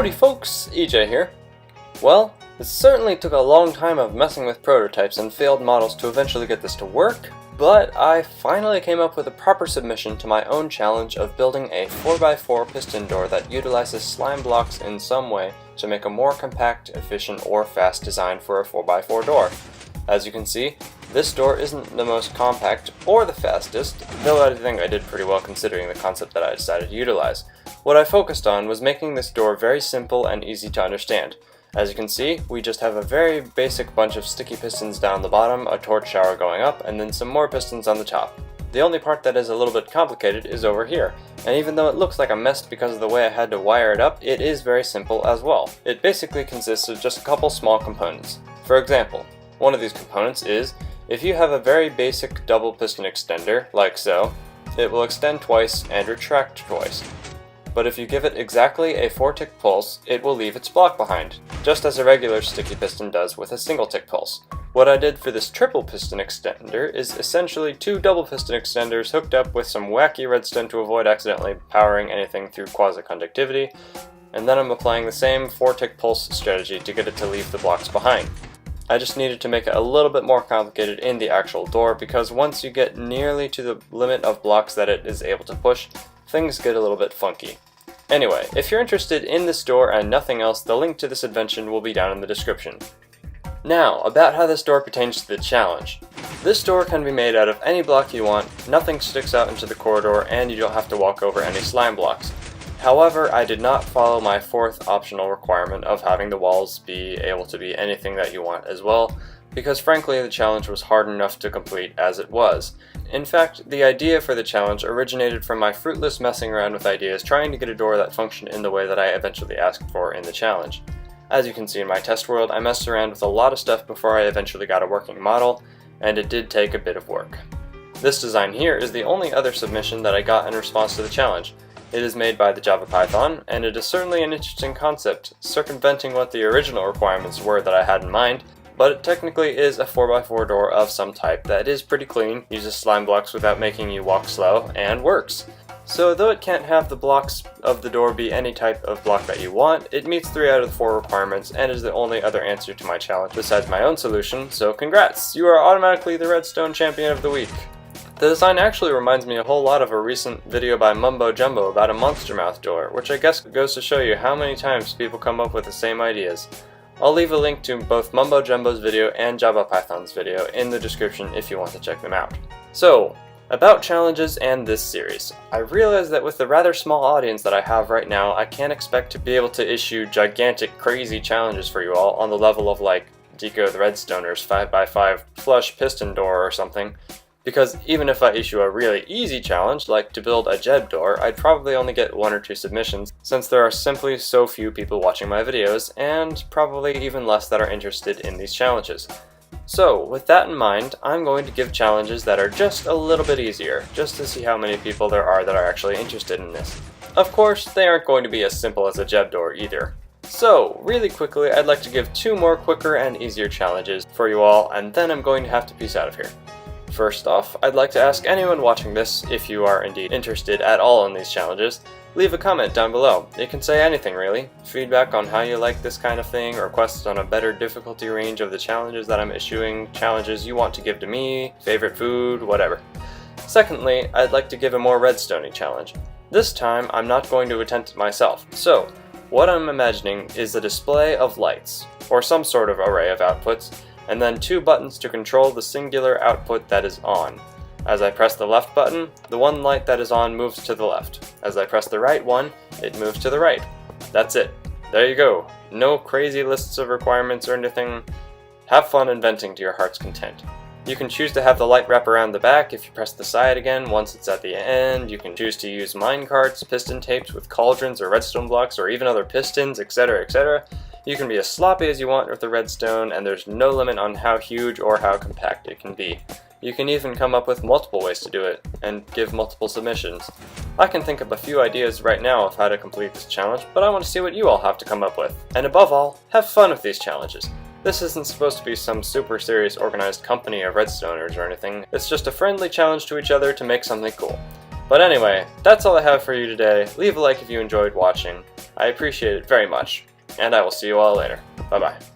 Howdy folks, EJ here. Well, it certainly took a long time of messing with prototypes and failed models to eventually get this to work, but I finally came up with a proper submission to my own challenge of building a 4x4 piston door that utilizes slime blocks in some way to make a more compact, efficient, or fast design for a 4x4 door. As you can see, this door isn't the most compact or the fastest, though I think I did pretty well considering the concept that I decided to utilize. What I focused on was making this door very simple and easy to understand. As you can see, we just have a very basic bunch of sticky pistons down the bottom, a torch shower going up, and then some more pistons on the top. The only part that is a little bit complicated is over here, and even though it looks like a mess because of the way I had to wire it up, it is very simple as well. It basically consists of just a couple small components. For example, one of these components is, if you have a very basic double piston extender, like so, it will extend twice and retract twice. But if you give it exactly a 4-tick pulse, it will leave its block behind, just as a regular sticky piston does with a single-tick pulse. What I did for this triple piston extender is essentially 2 double piston extenders hooked up with some wacky redstone to avoid accidentally powering anything through quasi-conductivity, and then I'm applying the same 4-tick pulse strategy to get it to leave the blocks behind. I just needed to make it a little bit more complicated in the actual door, because once you get nearly to the limit of blocks that it is able to push, things get a little bit funky. Anyway, if you're interested in this door and nothing else, the link to this invention will be down in the description. Now, about how this door pertains to the challenge. This door can be made out of any block you want, nothing sticks out into the corridor, and you don't have to walk over any slime blocks. However, I did not follow my 4th optional requirement of having the walls be able to be anything that you want as well, because frankly the challenge was hard enough to complete as it was. In fact, the idea for the challenge originated from my fruitless messing around with ideas trying to get a door that functioned in the way that I eventually asked for in the challenge. As you can see in my test world, I messed around with a lot of stuff before I eventually got a working model, and it did take a bit of work. This design here is the only other submission that I got in response to the challenge. It is made by the JavaPython, and it is certainly an interesting concept, circumventing what the original requirements were that I had in mind, but it technically is a 4x4 door of some type that is pretty clean, uses slime blocks without making you walk slow, and works. So though it can't have the blocks of the door be any type of block that you want, it meets 3 out of the 4 requirements and is the only other answer to my challenge besides my own solution, so congrats! You are automatically the Redstone Champion of the Week! The design actually reminds me a whole lot of a recent video by Mumbo about a monster mouth door, which I guess goes to show you how many times people come up with the same ideas. I'll leave a link to both Mumbo video and JavaPython's video in the description if you want to check them out. So, about challenges and this series. I realize that with the rather small audience that I have right now, I can't expect to be able to issue gigantic crazy challenges for you all on the level of like Deco the Redstoner's 5x5 flush piston door or something. Because even if I issue a really easy challenge, like to build a Jeb door, I'd probably only get 1 or 2 submissions, since there are simply so few people watching my videos, and probably even less that are interested in these challenges. So, with that in mind, I'm going to give challenges that are just a little bit easier, just to see how many people there are that are actually interested in this. Of course, they aren't going to be as simple as a Jeb door either. So, really quickly, I'd like to give 2 more quicker and easier challenges for you all, and then I'm going to have to peace out of here. First off, I'd like to ask anyone watching this, if you are indeed interested at all in these challenges, leave a comment down below. It can say anything really. Feedback on how you like this kind of thing, requests on a better difficulty range of the challenges that I'm issuing, challenges you want to give to me, favorite food, whatever. Secondly, I'd like to give a more redstone-y challenge. This time, I'm not going to attempt it myself. So, what I'm imagining is a display of lights, or some sort of array of outputs, and then 2 buttons to control the singular output that is on. As I press the left button, the one light that is on moves to the left. As I press the right one, it moves to the right. That's it. There you go. No crazy lists of requirements or anything. Have fun inventing to your heart's content. You can choose to have the light wrap around the back if you press the side again once it's at the end. You can choose to use minecarts, piston tapes with cauldrons or redstone blocks, or even other pistons, etc, etc. You can be as sloppy as you want with the redstone, and there's no limit on how huge or how compact it can be. You can even come up with multiple ways to do it, and give multiple submissions. I can think of a few ideas right now of how to complete this challenge, but I want to see what you all have to come up with. And above all, have fun with these challenges. This isn't supposed to be some super serious organized company of redstoners or anything, it's just a friendly challenge to each other to make something cool. But anyway, that's all I have for you today. Leave a like if you enjoyed watching. I appreciate it very much, and I will see you all later. Bye-bye.